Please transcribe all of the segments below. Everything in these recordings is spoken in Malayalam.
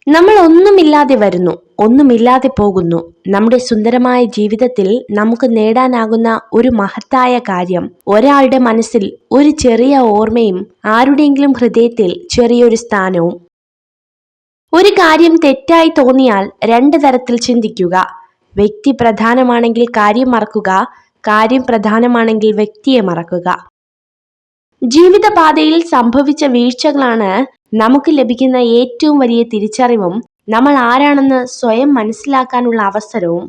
നമ്മൾ ഒന്നുമില്ലാതെ വരുന്നു, ഒന്നുമില്ലാതെ പോകുന്നു. നമ്മുടെ സുന്ദരമായ ജീവിതത്തിൽ നമുക്ക് നേടാനാകുന്ന ഒരു മഹത്തായ കാര്യം ഒരാളുടെ മനസ്സിൽ ഒരു ചെറിയ ഓർമ്മയും ആരുടെയെങ്കിലും ഹൃദയത്തിൽ ചെറിയൊരു സ്ഥാനവും. ഒരു കാര്യം തെറ്റായി തോന്നിയാൽ രണ്ട് തരത്തിൽ ചിന്തിക്കുക. വ്യക്തി പ്രധാനമാണെങ്കിൽ കാര്യം മറക്കുക, കാര്യം പ്രധാനമാണെങ്കിൽ വ്യക്തിയെ മറക്കുക. ജീവിതപാതയിൽ സംഭവിച്ച വീഴ്ചകളാണ് നമുക്ക് ലഭിക്കുന്ന ഏറ്റവും വലിയ തിരിച്ചറിവും നമ്മൾ ആരാണെന്ന് സ്വയം മനസ്സിലാക്കാനുള്ള അവസരവും.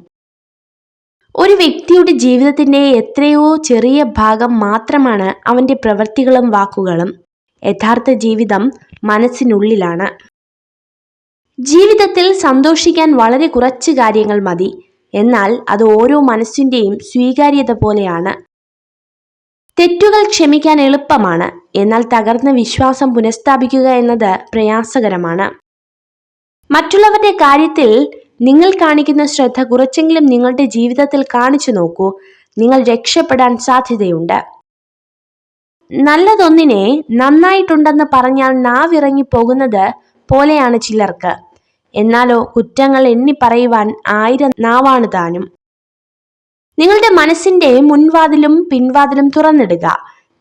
ഒരു വ്യക്തിയുടെ ജീവിതത്തിന്റെ എത്രയോ ചെറിയ ഭാഗം മാത്രമാണ് അവന്റെ പ്രവൃത്തികളും വാക്കുകളും. യഥാർത്ഥ ജീവിതം മനസ്സിനുള്ളിലാണ്. ജീവിതത്തിൽ സന്തോഷിക്കാൻ വളരെ കുറച്ച് കാര്യങ്ങൾ മതി. എന്നാൽ അത് ഓരോ മനസ്സിന്റെയും സ്വീകാര്യത പോലെയാണ്. തെറ്റുകൾ ക്ഷമിക്കാൻ എളുപ്പമാണ്, എന്നാൽ തകർന്ന വിശ്വാസം പുനഃസ്ഥാപിക്കുക എന്നത് പ്രയാസകരമാണ്. മറ്റുള്ളവരുടെ കാര്യത്തിൽ നിങ്ങൾ കാണിക്കുന്ന ശ്രദ്ധ കുറച്ചെങ്കിലും നിങ്ങളുടെ ജീവിതത്തിൽ കാണിച്ചു നോക്കൂ. നിങ്ങൾ രക്ഷപ്പെടാൻ സാധ്യതയുണ്ട്. നല്ലതൊന്നിനെ നന്നായിട്ടുണ്ടെന്ന് പറഞ്ഞാൽ നാവിറങ്ങി പോകുന്നത് പോലെയാണ് ചിലർക്ക്. എന്നാലോ കുറ്റങ്ങൾ എണ്ണി പറയുവാൻ 1000 നാവാണ് താനും. നിങ്ങളുടെ മനസ്സിന്റെ മുൻവാതിലും പിൻവാതിലും തുറന്നിടുക.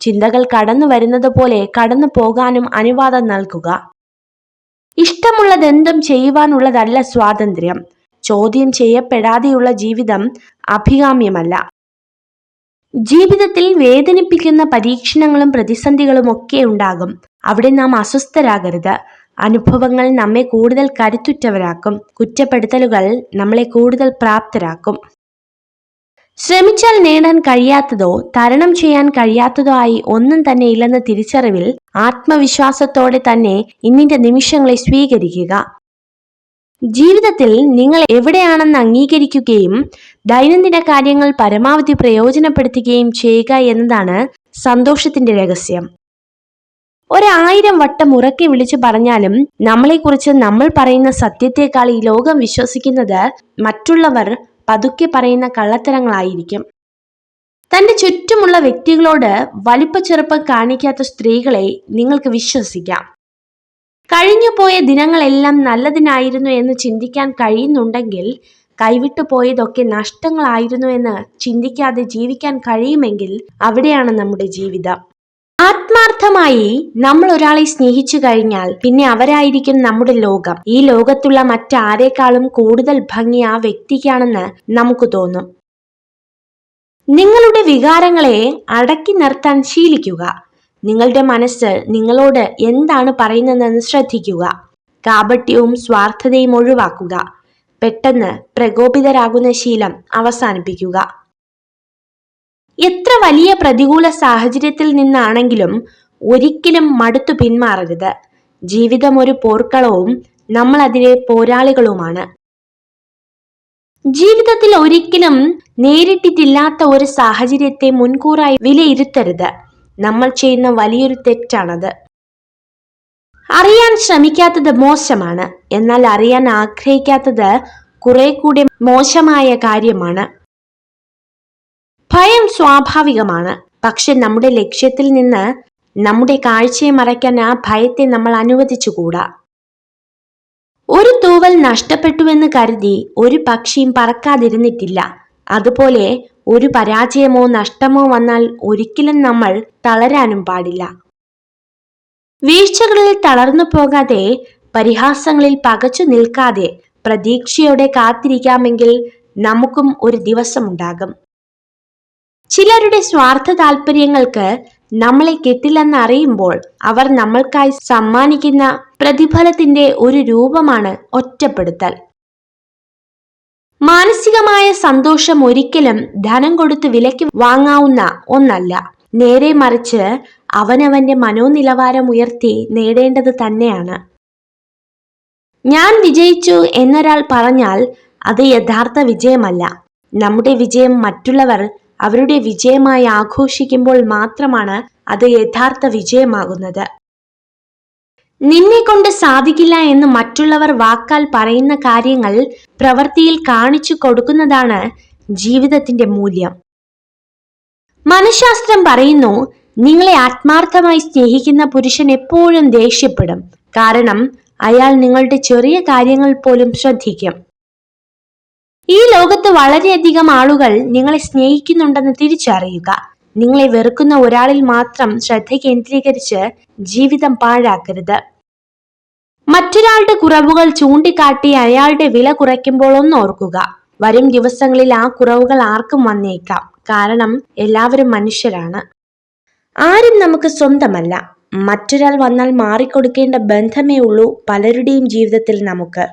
ചിന്തകൾ കടന്നു വരുന്നത് പോലെ കടന്നു പോകാനും അനുവാദം നൽകുക. ഇഷ്ടമുള്ളതെന്തും ചെയ്യുവാനുള്ളതല്ല സ്വാതന്ത്ര്യം. ചോദ്യം ചെയ്യപ്പെടാതെയുള്ള ജീവിതം അഭികാമ്യമല്ല. ജീവിതത്തിൽ വേദനിപ്പിക്കുന്ന പരീക്ഷണങ്ങളും പ്രതിസന്ധികളും ഒക്കെ ഉണ്ടാകും. അവിടെ നാം അസ്വസ്ഥരാകരുത്. അനുഭവങ്ങൾ നമ്മെ കൂടുതൽ കരുത്തുറ്റവരാക്കും. കുറ്റപ്പെടുത്തലുകൾ നമ്മളെ കൂടുതൽ പ്രാപ്തരാക്കും. ശ്രമിച്ചാൽ നേടാൻ കഴിയാത്തതോ തരണം ചെയ്യാൻ കഴിയാത്തതോ ആയി ഒന്നും തന്നെ ഇല്ലെന്ന തിരിച്ചറിവിൽ ആത്മവിശ്വാസത്തോടെ തന്നെ ഇന്നിന്റെ നിമിഷങ്ങളെ സ്വീകരിക്കുക. ജീവിതത്തിൽ നിങ്ങൾ എവിടെയാണെന്ന് അംഗീകരിക്കുകയും ദൈനംദിന കാര്യങ്ങൾ പരമാവധി പ്രയോജനപ്പെടുത്തുകയും ചെയ്യുക എന്നതാണ് സന്തോഷത്തിന്റെ രഹസ്യം. 1000 വട്ടം ഉറക്കെ വിളിച്ചു പറഞ്ഞാലും നമ്മളെക്കുറിച്ച് നമ്മൾ പറയുന്ന സത്യത്തെക്കാൾ ഈ ലോകം വിശ്വസിക്കുന്നത് മറ്റുള്ളവർ പതുക്കെ പറയുന്ന കള്ളത്തരങ്ങളായിരിക്കും. തന്റെ ചുറ്റുമുള്ള വ്യക്തികളോട് വലിപ്പച്ചെറുപ്പം കാണിക്കാത്ത സ്ത്രീകളെ നിങ്ങൾക്ക് വിശ്വസിക്കാം. കഴിഞ്ഞുപോയ ദിനങ്ങളെല്ലാം നല്ലതിനായിരുന്നു എന്ന് ചിന്തിക്കാൻ കഴിയുന്നുണ്ടെങ്കിൽ, കൈവിട്ടു പോയതൊക്കെ നഷ്ടങ്ങളായിരുന്നു എന്ന് ചിന്തിക്കാതെ ജീവിക്കാൻ കഴിയുമെങ്കിൽ അവിടെയാണ് നമ്മുടെ ജീവിതം. ആത്മാർത്ഥമായി നമ്മൾ ഒരാളെ സ്നേഹിച്ചു കഴിഞ്ഞാൽ പിന്നെ അവരായിരിക്കും നമ്മുടെ ലോകം. ഈ ലോകത്തുള്ള മറ്റാരേക്കാളും കൂടുതൽ ഭംഗി ആ വ്യക്തിക്കാണെന്ന് നമുക്ക് തോന്നും. നിങ്ങളുടെ വികാരങ്ങളെ അടക്കി നിർത്താൻ ശീലിക്കുക. നിങ്ങളുടെ മനസ്സ് നിങ്ങളോട് എന്താണ് പറയുന്നതെന്ന് ശ്രദ്ധിക്കുക. കാപട്യവും സ്വാർത്ഥതയും ഒഴിവാക്കുക. പെട്ടെന്ന് പ്രകോപിതരാകുന്ന ശീലം അവസാനിപ്പിക്കുക. എത്ര വലിയ പ്രതികൂല സാഹചര്യത്തിൽ നിന്നാണെങ്കിലും ഒരിക്കലും മടുത്തു പിന്മാറരുത്. ജീവിതം ഒരു പോർക്കളവും നമ്മൾ അതിലെ പോരാളികളുമാണ്. ജീവിതത്തിൽ ഒരിക്കലും നേരിട്ടിട്ടില്ലാത്ത ഒരു സാഹചര്യത്തെ മുൻകൂറായി വിലയിരുത്തരുത്. നമ്മൾ ചെയ്യുന്ന വലിയൊരു തെറ്റാണത്. അറിയാൻ ശ്രമിക്കാത്തത് മോശമാണ്, എന്നാൽ അറിയാൻ ആഗ്രഹിക്കാത്തത് കുറെ കൂടി മോശമായ കാര്യമാണ്. ഭയം സ്വാഭാവികമാണ്, പക്ഷെ നമ്മുടെ ലക്ഷ്യത്തിൽ നിന്ന് നമ്മുടെ കാഴ്ചയെ മറയ്ക്കാൻ ആ ഭയത്തെ നമ്മൾ അനുവദിച്ചുകൂടാ. ഒരു തൂവൽ നഷ്ടപ്പെട്ടുവെന്ന് കരുതി ഒരു പക്ഷിയും പറക്കാതിരുന്നിട്ടില്ല. അതുപോലെ ഒരു പരാജയമോ നഷ്ടമോ വന്നാൽ ഒരിക്കലും നമ്മൾ തളരാനും പാടില്ല. വീഴ്ചകളിൽ തളർന്നു പോകാതെ, പരിഹാസങ്ങളിൽ പകച്ചു നിൽക്കാതെ പ്രതീക്ഷയോടെ കാത്തിരിക്കാമെങ്കിൽ നമുക്കും ഒരു ദിവസമുണ്ടാകും. ചിലരുടെ സ്വാർത്ഥ താല്പര്യങ്ങൾക്ക് നമ്മളെ കിട്ടില്ലെന്ന് അറിയുമ്പോൾ അവർ നമ്മൾക്കായി സമ്മാനിക്കുന്ന പ്രതിഫലത്തിന്റെ ഒരു രൂപമാണ് ഒറ്റപ്പെടുത്തൽ. മാനസികമായ സന്തോഷം ഒരിക്കലും ധനം കൊടുത്ത് വിലയ്ക്ക് വാങ്ങാവുന്ന ഒന്നല്ല. നേരെ മറിച്ച് അവനവന്റെ മനോനിലവാരം ഉയർത്തി നേടേണ്ടത് തന്നെയാണ്. ഞാൻ വിജയിച്ചു എന്നൊരാൾ പറഞ്ഞാൽ അത് യഥാർത്ഥ വിജയമല്ല. നമ്മുടെ വിജയം മറ്റുള്ളവർ അവരുടെ വിജയമായി ആഘോഷിക്കുമ്പോൾ മാത്രമാണ് അത് യഥാർത്ഥ വിജയമാകുന്നത്. നിന്നെ കൊണ്ട് സാധിക്കില്ല എന്ന് മറ്റുള്ളവർ വാക്കാൽ പറയുന്ന കാര്യങ്ങൾ പ്രവൃത്തിയിൽ കാണിച്ചു കൊടുക്കുന്നതാണ് ജീവിതത്തിന്റെ മൂല്യം. മനഃശാസ്ത്രം പറയുന്നു, നിങ്ങളെ ആത്മാർത്ഥമായി സ്നേഹിക്കുന്ന പുരുഷൻ എപ്പോഴും ദേഷ്യപ്പെടും. കാരണം അയാൾ നിങ്ങളുടെ ചെറിയ കാര്യങ്ങൾ പോലും ശ്രദ്ധിക്കും. ഈ ലോകത്ത് വളരെയധികം ആളുകൾ നിങ്ങളെ സ്നേഹിക്കുന്നുണ്ടെന്ന് തിരിച്ചറിയുക. നിങ്ങളെ വെറുക്കുന്ന ഒരാളിൽ മാത്രം ശ്രദ്ധ കേന്ദ്രീകരിച്ച് ജീവിതം പാഴാക്കരുത്. മറ്റൊരാളുടെ കുറവുകൾ ചൂണ്ടിക്കാട്ടി അയാളുടെ വില കുറയ്ക്കുമ്പോൾ ഒന്നോർക്കുക, വരും ദിവസങ്ങളിൽ ആ കുറവുകൾ ആർക്കും വന്നേക്കാം. കാരണം എല്ലാവരും മനുഷ്യരാണ്. ആരും നമുക്ക് സ്വന്തമല്ല. മറ്റൊരാൾ വന്നാൽ മാറിക്കൊടുക്കേണ്ട ബന്ധമേ ഉള്ളൂ പലരുടെയും ജീവിതത്തിൽ നമുക്ക്.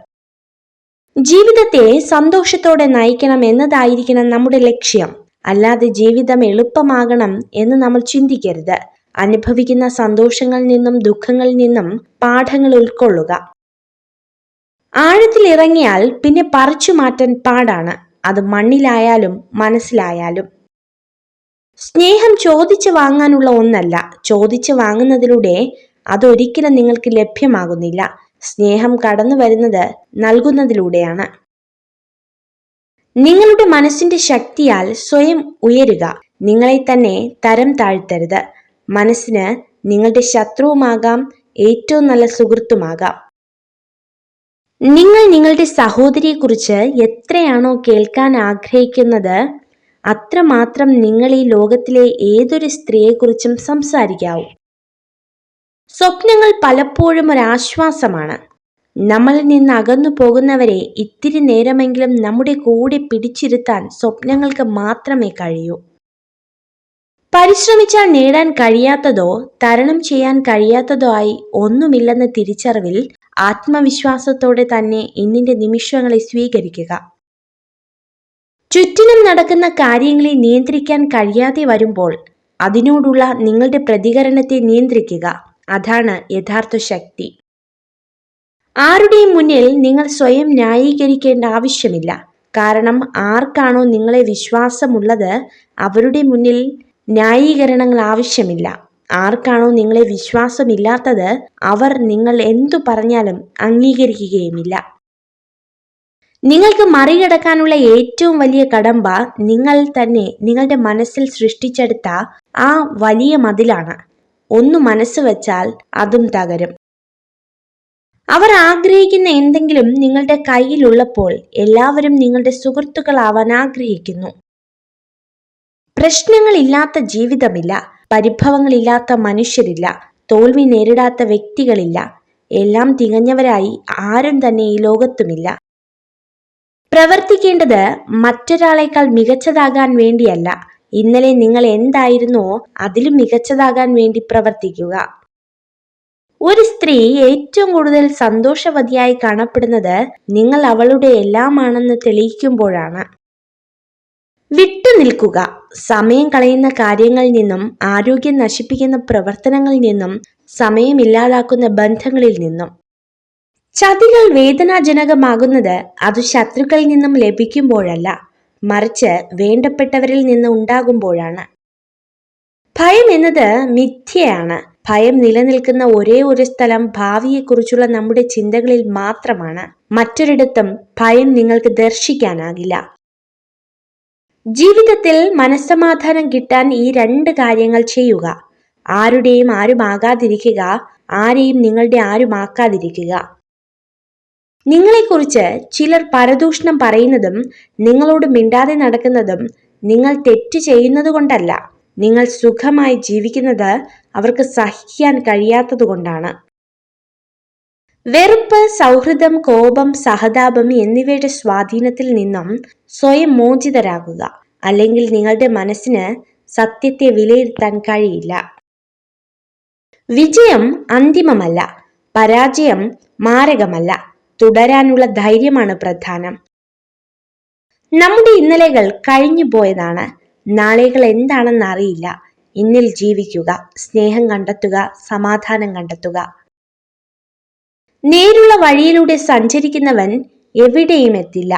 ജീവിതത്തെ സന്തോഷത്തോടെ നയിക്കണം എന്നതായിരിക്കണം നമ്മുടെ ലക്ഷ്യം. അല്ലാതെ ജീവിതം എളുപ്പമാകണം എന്ന് നമ്മൾ ചിന്തിക്കരുത്. അനുഭവിക്കുന്ന സന്തോഷങ്ങളിൽ നിന്നും ദുഃഖങ്ങളിൽ നിന്നും പാഠങ്ങൾ ഉൾക്കൊള്ളുക. ആഴത്തിൽ ഇറങ്ങിയാൽ പിന്നെ പറിച്ചു മാറ്റാൻ പാടാണ്. അത് മണ്ണിലായാലും മനസ്സിലായാലും. സ്നേഹം ചോദിച്ചു വാങ്ങാനുള്ള ഒന്നല്ല. ചോദിച്ചു വാങ്ങുന്നതിലൂടെ അതൊരിക്കലും നിങ്ങൾക്ക് ലഭ്യമാകുന്നില്ല. സ്നേഹം കടന്നു വരുന്നത് നൽകുന്നതിലൂടെയാണ്. നിങ്ങളുടെ മനസ്സിന്റെ ശക്തിയാൽ സ്വയം ഉയരുക. നിങ്ങളെ തന്നെ തരം താഴ്ത്തരുത്. മനസ്സിന് നിങ്ങളുടെ ശത്രുവുമാകാം, ഏറ്റവും നല്ല സുഹൃത്തുമാകാം. നിങ്ങൾ നിങ്ങളുടെ സഹോദരിയെക്കുറിച്ച് എത്രയാണോ കേൾക്കാൻ ആഗ്രഹിക്കുന്നത്, അത്രമാത്രം നിങ്ങൾ ഈ ലോകത്തിലെ ഏതൊരു സ്ത്രീയെക്കുറിച്ചും സംസാരിക്കാവൂ. സ്വപ്നങ്ങൾ പലപ്പോഴും ഒരാശ്വാസമാണ്. നമ്മളിൽ നിന്ന് അകന്നു പോകുന്നവരെ ഇത്തിരി നേരമെങ്കിലും നമ്മുടെ കൂടെ പിടിച്ചിരുത്താൻ സ്വപ്നങ്ങൾക്ക് മാത്രമേ കഴിയൂ. പരിശ്രമിച്ചാൽ നേടാൻ കഴിയാത്തതോ തരണം ചെയ്യാൻ കഴിയാത്തതോ ആയി ഒന്നുമില്ലെന്ന തിരിച്ചറിവിൽ ആത്മവിശ്വാസത്തോടെ തന്നെ ഇന്നിന്റെ നിമിഷങ്ങളെ സ്വീകരിക്കുക. ചുറ്റിനും നടക്കുന്ന കാര്യങ്ങളെ നിയന്ത്രിക്കാൻ കഴിയാതെ വരുമ്പോൾ അതിനോടുള്ള നിങ്ങളുടെ പ്രതികരണത്തെ നിയന്ത്രിക്കുക. അതാണ് യഥാർത്ഥ ശക്തി. ആരുടെയും മുന്നിൽ നിങ്ങൾ സ്വയം ന്യായീകരിക്കേണ്ട ആവശ്യമില്ല. കാരണം ആർക്കാണോ നിങ്ങളെ വിശ്വാസമുള്ളത് അവരുടെ മുന്നിൽ ന്യായീകരണങ്ങൾ ആവശ്യമില്ല. ആർക്കാണോ നിങ്ങളെ വിശ്വാസമില്ലാത്തത് അവർ നിങ്ങൾ എന്തു പറഞ്ഞാലും അംഗീകരിക്കുകയുമില്ല. നിങ്ങൾക്ക് മറികടക്കാനുള്ള ഏറ്റവും വലിയ കടമ്പ നിങ്ങൾ തന്നെ നിങ്ങളുടെ മനസ്സിൽ സൃഷ്ടിച്ചെടുത്ത ആ വലിയ മതിലാണ്. ഒന്ന് മനസ്സ് വെച്ചാൽ അതും തകരും. അവർ ആഗ്രഹിക്കുന്ന എന്തെങ്കിലും നിങ്ങളുടെ കയ്യിലുള്ളപ്പോൾ എല്ലാവരും നിങ്ങളുടെ സുഹൃത്തുക്കളാവാൻ ആഗ്രഹിക്കുന്നു. പ്രശ്നങ്ങളില്ലാത്ത ജീവിതമില്ല. പരിഭവങ്ങളില്ലാത്ത മനുഷ്യരില്ല. തോൽവി നേരിടാത്ത വ്യക്തികളില്ല. എല്ലാം തികഞ്ഞവരായി ആരും തന്നെ ഈ ലോകത്തുമില്ല. പ്രവർത്തിക്കേണ്ടത് മറ്റൊരാളെക്കാൾ മികച്ചതാകാൻ വേണ്ടിയല്ല. ഇന്നലെ നിങ്ങൾ എന്തായിരുന്നുവോ അതിലും മികച്ചതാകാൻ വേണ്ടി പ്രവർത്തിക്കുക. ഒരു സ്ത്രീ ഏറ്റവും കൂടുതൽ സന്തോഷവതിയായി കാണപ്പെടുന്നത് നിങ്ങൾ അവളുടെ എല്ലാമാണെന്ന് തെളിയിക്കുമ്പോഴാണ്. വിട്ടുനിൽക്കുക. സമയം കളയുന്ന കാര്യങ്ങളിൽ നിന്നും, ആരോഗ്യം നശിപ്പിക്കുന്ന പ്രവർത്തനങ്ങളിൽ നിന്നും, സമയമില്ലാതാക്കുന്ന ബന്ധങ്ങളിൽ നിന്നും. ചതികൾ വേദനാജനകമാകുന്നത് അത് ശത്രുക്കളിൽ നിന്നും ലഭിക്കുമ്പോഴല്ല, മറിച്ച് വേണ്ടപ്പെട്ടവരിൽ നിന്ന് ഉണ്ടാകുമ്പോഴാണ്. ഭയം എന്നത് മിഥ്യയാണ്. ഭയം നിലനിൽക്കുന്ന ഒരേ ഒരു സ്ഥലം ഭാവിയെക്കുറിച്ചുള്ള നമ്മുടെ ചിന്തകളിൽ മാത്രമാണ്. മറ്റൊരിടത്തും ഭയം നിങ്ങൾക്ക് ദർശിക്കാനാകില്ല. ജീവിതത്തിൽ മനസ്സമാധാനം കിട്ടാൻ ഈ 2 കാര്യങ്ങൾ ചെയ്യുക. ആരുടെയും ആരുമാകാതിരിക്കുക, ആരെയും നിങ്ങളുടെ ആരുമാക്കാതിരിക്കുക. നിങ്ങളെക്കുറിച്ച് ചിലർ പരദൂഷണം പറയുന്നതും നിങ്ങളോട് മിണ്ടാതെ നടക്കുന്നതും നിങ്ങൾ തെറ്റ് ചെയ്യുന്നത് കൊണ്ടല്ല, നിങ്ങൾ സുഖമായി ജീവിക്കുന്നത് അവർക്ക് സഹിക്കാൻ കഴിയാത്തതുകൊണ്ടാണ്. വെറുപ്പ്, സൗഹൃദം, കോപം, സഹതാപം എന്നിവയുടെ സ്വാധീനത്തിൽ നിന്നും സ്വയം മോചിതരാകുക. അല്ലെങ്കിൽ നിങ്ങളുടെ മനസ്സിന് സത്യത്തെ വിലയിരുത്താൻ കഴിയില്ല. വിജയം അന്തിമമല്ല, പരാജയം മാരകമല്ല. തുടരാനുള്ള ധൈര്യമാണ് പ്രധാനം. നമ്മുടെ ഇന്നലെകൾ കഴിഞ്ഞു പോയതാണ്. നാളെകൾ എന്താണെന്ന് അറിയില്ല. ഇന്നിൽ ജീവിക്കുക, സ്നേഹം കണ്ടെത്തുക, സമാധാനം കണ്ടെത്തുക. നേരുള്ള വഴിയിലൂടെ സഞ്ചരിക്കുന്നവൻ എവിടെയും എത്തില്ല.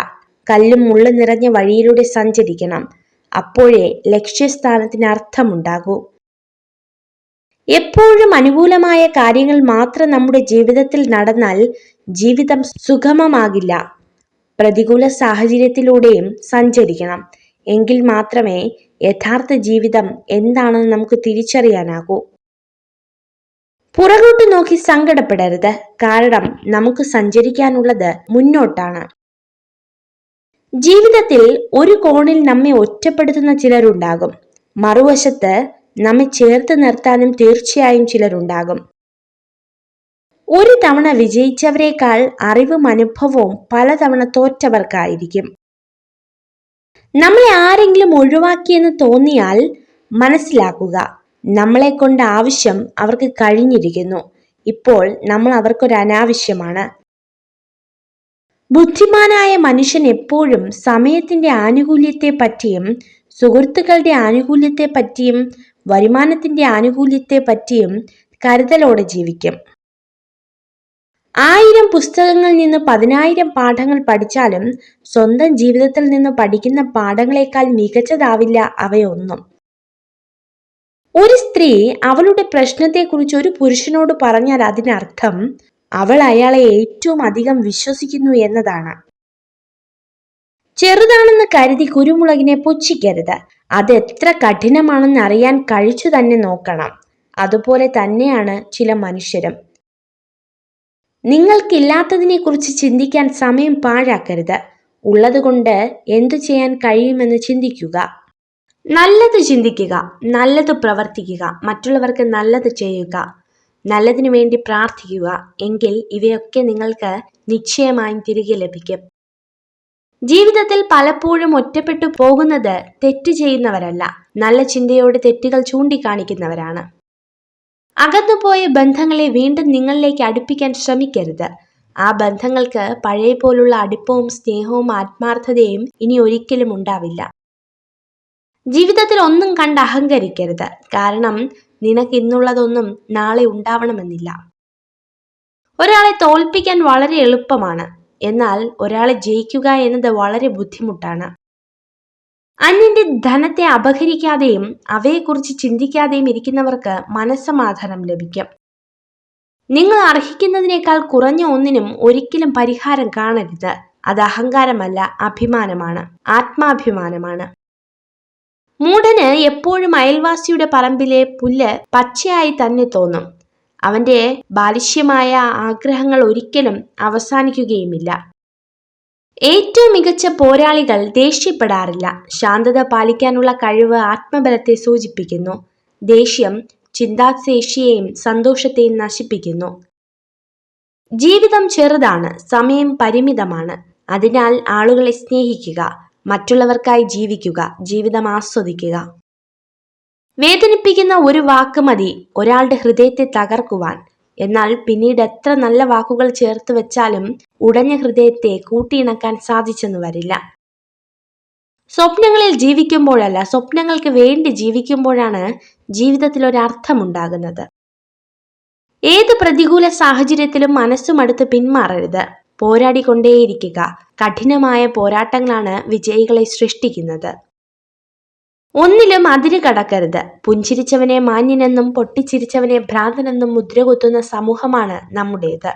കല്ലും മുള്ളും നിറഞ്ഞ വഴിയിലൂടെ സഞ്ചരിക്കണം. അപ്പോഴേ ലക്ഷ്യസ്ഥാനത്തിന് അർത്ഥമുണ്ടാകൂ. എപ്പോഴും അനുകൂലമായ കാര്യങ്ങൾ മാത്രം നമ്മുടെ ജീവിതത്തിൽ നടന്നാൽ ജീവിതം സുഗമമാകില്ല. പ്രതികൂല സാഹചര്യത്തിലൂടെയും സഞ്ചരിക്കണം. എങ്കിൽ മാത്രമേ യഥാർത്ഥ ജീവിതം എന്താണെന്ന് നമുക്ക് തിരിച്ചറിയാനാകൂ. പുറകോട്ട് നോക്കി സങ്കടപ്പെടരുത്, കാരണം നമുക്ക് സഞ്ചരിക്കാനുള്ളത് മുന്നോട്ടാണ്. ജീവിതത്തിൽ ഒരു കോണിൽ നമ്മെ ഒറ്റപ്പെടുത്തുന്ന ചിലരുണ്ടാകും, മറുവശത്ത് നമ്മെ ചേർത്ത് നിർത്താനും തീർച്ചയായും ചിലരുണ്ടാകും. ഒരു തവണ വിജയിച്ചവരെക്കാൾ അറിവും അനുഭവവും പലതവണ തോറ്റവർക്കായിരിക്കും. നമ്മളെ ആരെങ്കിലും ഒഴിവാക്കിയെന്ന് തോന്നിയാൽ മനസ്സിലാക്കുക, നമ്മളെ കൊണ്ട് ആവശ്യം അവർക്ക് കഴിഞ്ഞിരിക്കുന്നു. ഇപ്പോൾ നമ്മൾ അവർക്കൊരു അനാവശ്യമാണ്. ബുദ്ധിമാനായ മനുഷ്യൻ എപ്പോഴും സമയത്തിന്റെ ആനുകൂല്യത്തെ പറ്റിയും സുഹൃത്തുക്കളുടെ ആനുകൂല്യത്തെ പറ്റിയും വരുമാനത്തിന്റെ ആനുകൂല്യത്തെ പറ്റിയും കരുതലോടെ ജീവിക്കും. 1000 പുസ്തകങ്ങളിൽ നിന്ന് 10,000 പാഠങ്ങൾ പഠിച്ചാലും സ്വന്തം ജീവിതത്തിൽ നിന്ന് പഠിക്കുന്ന പാഠങ്ങളെക്കാൾ മികച്ചതാവില്ല അവയൊന്നും. ഒരു സ്ത്രീ അവളുടെ പ്രശ്നത്തെക്കുറിച്ച് ഒരു പുരുഷനോട് പറഞ്ഞാൽ അതിനർത്ഥം അവൾ അയാളെ ഏറ്റവും അധികം വിശ്വസിക്കുന്നു എന്നതാണ്. ചെറുതാണെന്ന് കരുതി കുരുമുളകിനെ പുച്ഛിക്കരുത്. അത് എത്ര കഠിനമാണെന്ന് അറിയാൻ കഴിച്ചു തന്നെ നോക്കണം. അതുപോലെ തന്നെയാണ് ചില മനുഷ്യരും. നിങ്ങൾക്കില്ലാത്തതിനെ കുറിച്ച് ചിന്തിക്കാൻ സമയം പാഴാക്കരുത്. ഉള്ളതുകൊണ്ട് എന്തു ചെയ്യാൻ കഴിയുമെന്ന് ചിന്തിക്കുക. നല്ലത് ചിന്തിക്കുക, നല്ലത് പ്രവർത്തിക്കുക, മറ്റുള്ളവർക്ക് നല്ലത് ചെയ്യുക, നല്ലതിനു വേണ്ടി പ്രാർത്ഥിക്കുക. എങ്കിൽ ഇവയൊക്കെ നിങ്ങൾക്ക് നിശ്ചയമായും തിരികെ ലഭിക്കും. ജീവിതത്തിൽ പലപ്പോഴും ഒറ്റപ്പെട്ടു പോകുന്നത് തെറ്റ് ചെയ്യുന്നവരല്ല, നല്ല ചിന്തയോടെ തെറ്റുകൾ ചൂണ്ടിക്കാണിക്കുന്നവരാണ്. അകന്നുപോയ ബന്ധങ്ങളെ വീണ്ടും നിങ്ങളിലേക്ക് അടുപ്പിക്കാൻ ശ്രമിക്കരുത്. ആ ബന്ധങ്ങൾക്ക് പഴയ പോലുള്ള അടുപ്പവും സ്നേഹവും ആത്മാർത്ഥതയും ഇനി ഒരിക്കലും ഉണ്ടാവില്ല. ജീവിതത്തിൽ ഒന്നും കണ്ട് അഹങ്കരിക്കരുത്, കാരണം നിനക്ക് ഇന്നുള്ളതൊന്നും നാളെ ഉണ്ടാവണമെന്നില്ല. ഒരാളെ തോൽപ്പിക്കാൻ വളരെ എളുപ്പമാണ്, എന്നാൽ ഒരാളെ ജയിക്കുക എന്നത് വളരെ ബുദ്ധിമുട്ടാണ്. അന്യന്റെ ധനത്തെ അപഹരിക്കാതെയും അവയെക്കുറിച്ച് ചിന്തിക്കാതെയും ഇരിക്കുന്നവർക്ക് മനസ്സമാധാനം ലഭിക്കും. നിങ്ങൾ അർഹിക്കുന്നതിനേക്കാൾ കുറഞ്ഞ ഒന്നിനും ഒരിക്കലും പരിഹാരം കാണരുത്. അത് അഹങ്കാരമല്ല, അഭിമാനമാണ്, ആത്മാഭിമാനമാണ്. മൂഢന് എപ്പോഴും അയൽവാസിയുടെ പറമ്പിലെ പുല്ല് പച്ചയായി തന്നെ തോന്നും. അവന്റെ ബാലിശ്യമായ ആഗ്രഹങ്ങൾ ഒരിക്കലും അവസാനിക്കുകയുമില്ല. ഏറ്റവും മികച്ച പോരാളികൾ ദേഷ്യപ്പെടാറില്ല. ശാന്തത പാലിക്കാനുള്ള കഴിവ് ആത്മബലത്തെ സൂചിപ്പിക്കുന്നു. ദേഷ്യം ചിന്താശേഷിയെയും സന്തോഷത്തെയും നശിപ്പിക്കുന്നു. ജീവിതം ചെറുതാണ്, സമയം പരിമിതമാണ്. അതിനാൽ ആളുകളെ സ്നേഹിക്കുക, മറ്റുള്ളവർക്കായി ജീവിക്കുക, ജീവിതം ആസ്വദിക്കുക. വേദനിപ്പിക്കുന്ന ഒരു വാക്ക് മതി ഒരാളുടെ ഹൃദയത്തെ തകർക്കുവാൻ. എന്നാൽ പിന്നീട് എത്ര നല്ല വാക്കുകൾ ചേർത്ത് വെച്ചാലും ഉടഞ്ഞ ഹൃദയത്തെ കൂട്ടിയിണക്കാൻ സാധിച്ചെന്ന് വരില്ല. സ്വപ്നങ്ങളിൽ ജീവിക്കുമ്പോഴല്ല, സ്വപ്നങ്ങൾക്ക് വേണ്ടി ജീവിക്കുമ്പോഴാണ് ജീവിതത്തിൽ ഒരർത്ഥമുണ്ടാകുന്നത്. ഏത് പ്രതികൂല സാഹചര്യത്തിലും മനസ്സുമടുത്ത് പിന്മാറരുത്. പോരാടിക്കൊണ്ടേയിരിക്കുക. കഠിനമായ പോരാട്ടങ്ങളാണ് വിജയികളെ സൃഷ്ടിക്കുന്നത്. ഒന്നിലും അതിര് കടക്കരുത്. പുഞ്ചിരിച്ചവനെ മാന്യനെന്നും പൊട്ടിച്ചിരിച്ചവനെ ഭ്രാന്തനെന്നും മുദ്രകുത്തുന്ന സമൂഹമാണ് നമ്മുടേത്.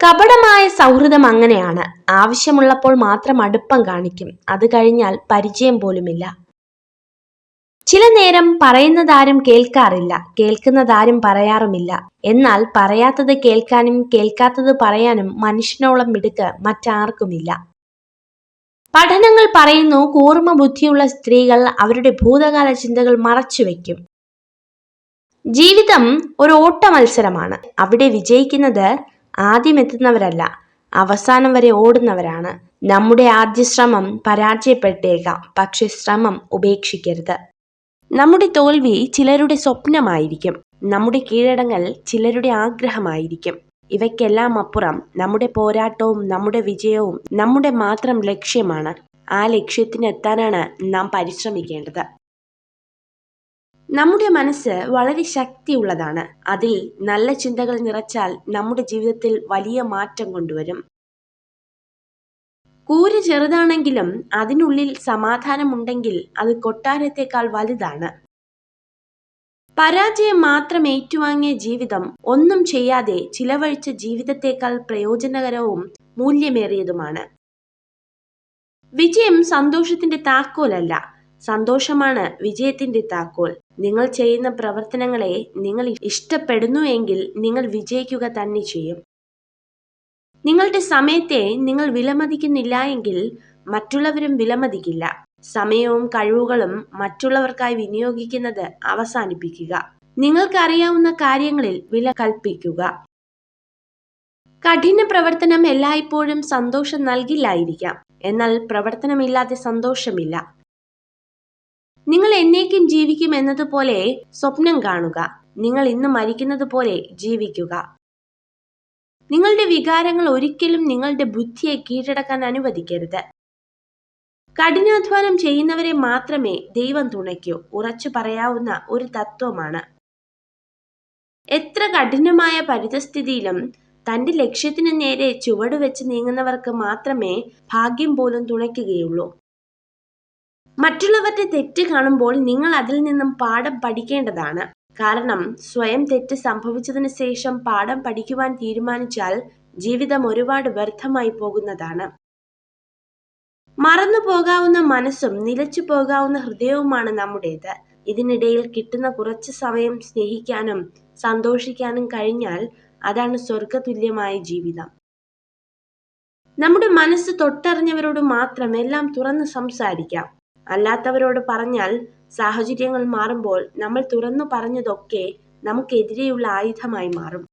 കപടമായ സൗഹൃദം അങ്ങനെയാണ്. ആവശ്യമുള്ളപ്പോൾ മാത്രം അടുപ്പം കാണിക്കും, അത് കഴിഞ്ഞാൽ പരിചയം പോലുമില്ല. ചില നേരം പറയുന്നതാരും കേൾക്കാറില്ല, കേൾക്കുന്നതാരും പറയാറുമില്ല. എന്നാൽ പറയാത്തത് കേൾക്കാനും കേൾക്കാത്തത് പറയാനും മനുഷ്യനോളം മിടുക്ക് മറ്റാർക്കുമില്ല. പഠനങ്ങൾ പറയുന്നു, കൂർമ്മ ബുദ്ധിയുള്ള സ്ത്രീകൾ അവരുടെ ഭൂതകാല ചിന്തകൾ മറച്ചുവെക്കും. ജീവിതം ഒരു ഓട്ട മത്സരമാണ്. അവിടെ വിജയിക്കുന്നത് ആദ്യം എത്തുന്നവരല്ല, അവസാനം വരെ ഓടുന്നവരാണ്. നമ്മുടെ ആദ്യ ശ്രമം പരാജയപ്പെട്ടേക്കാം, പക്ഷെ ശ്രമം ഉപേക്ഷിക്കരുത്. നമ്മുടെ തോൽവി ചിലരുടെ സ്വപ്നമായിരിക്കും, നമ്മുടെ കീഴടങ്ങൽ ചിലരുടെ ആഗ്രഹമായിരിക്കും. ഇവയ്ക്കെല്ലാം അപ്പുറം നമ്മുടെ പോരാട്ടവും നമ്മുടെ വിജയവും നമ്മുടെ മാത്രം ലക്ഷ്യമാണ്. ആ ലക്ഷ്യത്തിന് എത്താനാണ് നാം പരിശ്രമിക്കേണ്ടത്. നമ്മുടെ മനസ്സ് വളരെ ശക്തിയുള്ളതാണ്. അതിൽ നല്ല ചിന്തകൾ നിറച്ചാൽ നമ്മുടെ ജീവിതത്തിൽ വലിയ മാറ്റം കൊണ്ടുവരും. കൂര് ചെറുതാണെങ്കിലും അതിനുള്ളിൽ സമാധാനമുണ്ടെങ്കിൽ അത് കൊട്ടാരത്തേക്കാൾ വലുതാണ്. പരാജയം മാത്രം ഏറ്റുവാങ്ങിയ ജീവിതം ഒന്നും ചെയ്യാതെ ചിലവഴിച്ച ജീവിതത്തേക്കാൾ പ്രയോജനകരവും മൂല്യമേറിയതുമാണ്. വിജയം സന്തോഷത്തിന്റെ താക്കോലല്ല, സന്തോഷമാണ് വിജയത്തിന്റെ താക്കോൽ. നിങ്ങൾ ചെയ്യുന്ന പ്രവർത്തനങ്ങളെ നിങ്ങൾ ഇഷ്ടപ്പെടുന്നു എങ്കിൽ നിങ്ങൾ വിജയിക്കുക തന്നെ ചെയ്യും. നിങ്ങളുടെ സമയത്തെ നിങ്ങൾ വിലമതിക്കുന്നില്ല എങ്കിൽ മറ്റുള്ളവരും വിലമതിക്കില്ല. സമയവും കഴിവുകളും മറ്റുള്ളവർക്കായി വിനിയോഗിക്കുന്നത് അവസാനിപ്പിക്കുക. നിങ്ങൾക്കറിയാവുന്ന കാര്യങ്ങളിൽ വില കൽപ്പിക്കുക. കഠിന പ്രവർത്തനം എല്ലായ്പ്പോഴും സന്തോഷം നൽകില്ലായിരിക്കാം, എന്നാൽ പ്രവർത്തനമില്ലാതെ സന്തോഷമില്ല. നിങ്ങൾ എന്നേക്കും ജീവിക്കും എന്നതുപോലെ സ്വപ്നം കാണുക. നിങ്ങൾ ഇന്ന് മരിക്കുന്നത് പോലെ ജീവിക്കുക. നിങ്ങളുടെ വികാരങ്ങൾ ഒരിക്കലും നിങ്ങളുടെ ബുദ്ധിയെ കീഴടക്കാൻ അനുവദിക്കരുത്. കഠിനാധ്വാനം ചെയ്യുന്നവരെ മാത്രമേ ദൈവം തുണയ്ക്കൂ ഉറച്ചു പറയാവുന്ന ഒരു തത്വമാണ്. എത്ര കഠിനമായ പരിതസ്ഥിതിയിലും തന്റെ ലക്ഷ്യത്തിന് നേരെ ചുവടുവെച്ച് നീങ്ങുന്നവർക്ക് മാത്രമേ ഭാഗ്യം പോലും തുണയ്ക്കുകയുള്ളൂ. മറ്റുള്ളവരുടെ തെറ്റ് കാണുമ്പോൾ നിങ്ങൾ അതിൽ നിന്നും പാഠം പഠിക്കേണ്ടതാണ്. കാരണം സ്വയം തെറ്റ് സംഭവിച്ചതിന് ശേഷം പാഠം പഠിക്കുവാൻ തീരുമാനിച്ചാൽ ജീവിതം ഒരുപാട് വ്യർത്ഥമായി പോകുന്നതാണ്. മറന്നു പോകാവുന്ന മനസ്സും നിലച്ചു പോകാവുന്ന ഹൃദയവുമാണ് നമ്മുടേത്. ഇതിനിടയിൽ കിട്ടുന്ന കുറച്ച് സമയം സ്നേഹിക്കാനും സന്തോഷിക്കാനും കഴിഞ്ഞാൽ അതാണ് സ്വർഗതുല്യമായ ജീവിതം. നമ്മുടെ മനസ്സ് തൊട്ടറിഞ്ഞവരോട് മാത്രം എല്ലാം തുറന്ന് സംസാരിക്കാം. അല്ലാത്തവരോട് പറഞ്ഞാൽ സാഹചര്യങ്ങൾ മാറുമ്പോൾ നമ്മൾ തുറന്നു പറഞ്ഞതൊക്കെ നമുക്കെതിരെയുള്ള ആയുധമായി മാറും.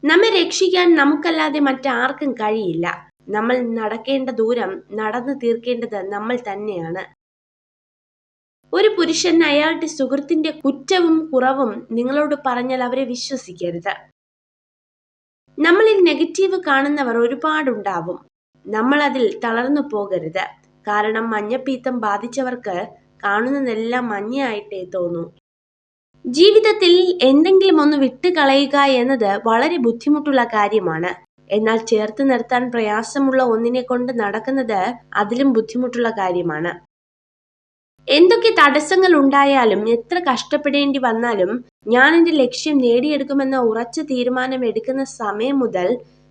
നമ്മെ രക്ഷിക്കാൻ നമുക്കല്ലാതെ മറ്റാർക്കും കഴിയില്ല. നമ്മൾ നടക്കേണ്ട ദൂരം നടന്നു തീർക്കേണ്ടത് നമ്മൾ തന്നെയാണ്. ഒരു പുരുഷൻ അയാളുടെ സുഹൃത്തിന്റെ കുറ്റവും കുറവും നിങ്ങളോട് പറഞ്ഞാൽ അവരെ വിശ്വസിക്കരുത്. നമ്മളിൽ നെഗറ്റീവ് കാണുന്നവർ ഒരുപാടുണ്ടാവും. നമ്മൾ അതിൽ തളർന്നു പോകരുത്. കാരണം മഞ്ഞപ്പീത്തം ബാധിച്ചവർക്ക് കാണുന്നതെല്ലാം മഞ്ഞയായിട്ടേ തോന്നൂ. ജീവിതത്തിൽ എന്തെങ്കിലും ഒന്ന് വിട്ടുകളയുക എന്നത് വളരെ ബുദ്ധിമുട്ടുള്ള കാര്യമാണ്. എന്നാൽ ചേർത്ത് നിർത്താൻ പ്രയാസമുള്ള ഒന്നിനെ കൊണ്ട് നടക്കുന്നത് അതിലും ബുദ്ധിമുട്ടുള്ള കാര്യമാണ്. എന്തൊക്കെ തടസ്സങ്ങൾ ഉണ്ടായാലും എത്ര കഷ്ടപ്പെടേണ്ടി വന്നാലും ഞാൻ എൻ്റെ ലക്ഷ്യം നേടിയെടുക്കുമെന്ന ഉറച്ച തീരുമാനം എടുക്കുന്ന സമയം മുതൽ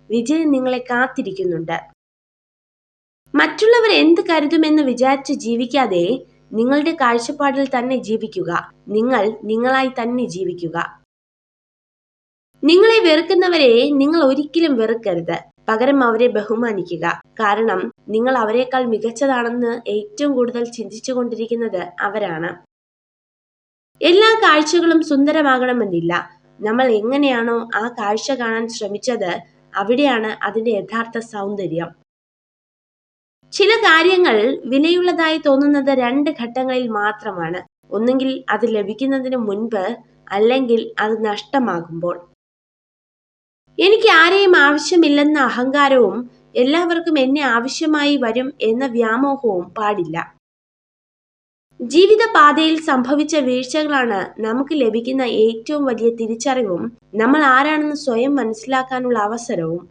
വിജയം നിങ്ങളെ കാത്തിരിക്കുന്നുണ്ട്. മറ്റുള്ളവർ എന്ത് കരുതുമെന്ന് വിചാരിച്ച് ജീവിക്കാതെ നിങ്ങളുടെ കാഴ്ചപ്പാടിൽ തന്നെ ജീവിക്കുക. നിങ്ങൾ നിങ്ങളായി തന്നെ ജീവിക്കുക. നിങ്ങളെ വെറുക്കുന്നവരെ നിങ്ങൾ ഒരിക്കലും വെറുക്കരുത്. പകരം അവരെ ബഹുമാനിക്കുക. കാരണം നിങ്ങൾ അവരെക്കാൾ മികച്ചതാണെന്ന് ഏറ്റവും കൂടുതൽ ചിന്തിച്ചു കൊണ്ടിരിക്കുന്നത് അവരാണ്. എല്ലാ കാഴ്ചകളും സുന്ദരമാകണമെന്നില്ല. നമ്മൾ എങ്ങനെയാണോ ആ കാഴ്ച കാണാൻ ശ്രമിച്ചത് അവിടെയാണ് അതിന്റെ യഥാർത്ഥ സൗന്ദര്യം. ചില കാര്യങ്ങൾ വിലയുള്ളതായി തോന്നുന്നത് 2 ഘട്ടങ്ങളിൽ മാത്രമാണ്. ഒന്നുകിൽ അത് ലഭിക്കുന്നതിന് മുൻപ്, അല്ലെങ്കിൽ അത് നഷ്ടമാകുമ്പോൾ. എനിക്ക് ആരെയും ആവശ്യമില്ലെന്ന അഹങ്കാരവും എല്ലാവർക്കും എന്നെ ആവശ്യമായി വരും എന്ന വ്യാമോഹവും പാടില്ല. ജീവിതപാതയിൽ സംഭവിച്ച വീഴ്ചകളാണ് നമുക്ക് ലഭിക്കുന്ന ഏറ്റവും വലിയ തിരിച്ചറിവും നമ്മൾ ആരാണെന്ന് സ്വയം മനസ്സിലാക്കാനുള്ള അവസരവും.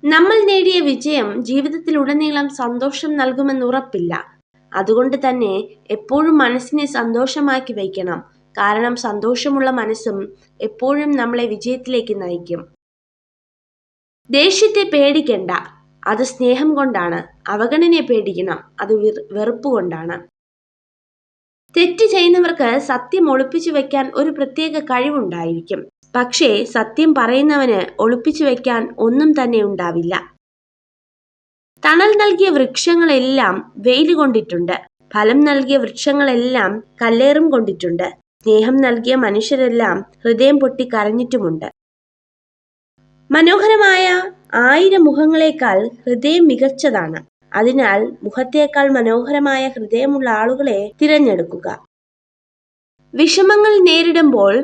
നമ്മൾ നേടിയ വിജയം ജീവിതത്തിലുടനീളം സന്തോഷം നൽകുമെന്ന് ഉറപ്പില്ല. അതുകൊണ്ട് തന്നെ എപ്പോഴും മനസ്സിനെ സന്തോഷമാക്കി വയ്ക്കണം. കാരണം സന്തോഷമുള്ള മനസ്സും എപ്പോഴും നമ്മളെ വിജയത്തിലേക്ക് നയിക്കും. ദേഷ്യത്തെ പേടിക്കണ്ട, അത് സ്നേഹം കൊണ്ടാണ്. അവഗണനയെ പേടിക്കണം, അത് വെറുപ്പ് കൊണ്ടാണ്. തെറ്റ് ചെയ്യുന്നവർക്ക് സത്യം ഒളിപ്പിച്ചു വെക്കാൻ ഒരു പ്രത്യേക കഴിവുണ്ടായിരിക്കും. പക്ഷേ സത്യം പറയുന്നവന് ഒളിപ്പിച്ചു വെക്കാൻ ഒന്നും തന്നെ ഉണ്ടാവില്ല. തണൽ നൽകിയ വൃക്ഷങ്ങളെല്ലാം വെയിൽ കൊണ്ടിട്ടുണ്ട്. ഫലം നൽകിയ വൃക്ഷങ്ങളെല്ലാം കല്ലേറും കൊണ്ടിട്ടുണ്ട്. സ്നേഹം നൽകിയ മനുഷ്യരെല്ലാം ഹൃദയം പൊട്ടി കരഞ്ഞിട്ടുമുണ്ട്. മനോഹരമായ 1000 മുഖങ്ങളെക്കാൾ ഹൃദയം മികച്ചതാണ്. അതിനാൽ മുഖത്തേക്കാൾ മനോഹരമായ ഹൃദയമുള്ള ആളുകളെ തിരഞ്ഞെടുക്കുക. വിഷമങ്ങൾ നേരിടുമ്പോൾ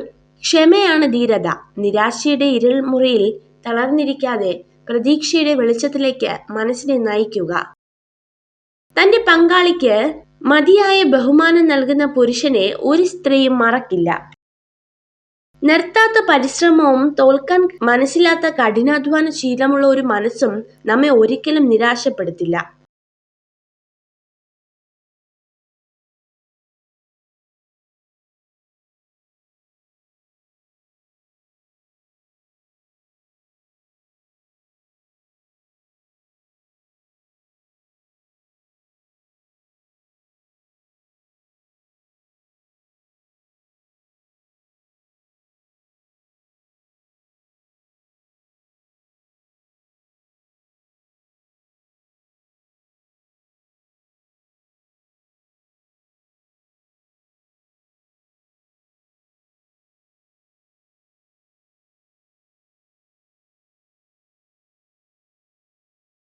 ക്ഷമയാണ് ധീരത. നിരാശയുടെ ഇരുൾമുറിയിൽ തളർന്നിരിക്കാതെ പ്രതീക്ഷയുടെ വെളിച്ചത്തിലേക്ക് മനസ്സിനെ നയിക്കുക. തന്റെ പങ്കാളിക്ക് മതിയായ ബഹുമാനം നൽകുന്ന പുരുഷനെ ഒരു സ്ത്രീയും മറക്കില്ല. നിർത്താത്ത പരിശ്രമവും തോൽക്കാൻ മനസ്സിലാത്ത കഠിനാധ്വാന ശീലമുള്ള ഒരു മനസ്സും നമ്മെ ഒരിക്കലും നിരാശപ്പെടുത്തില്ല.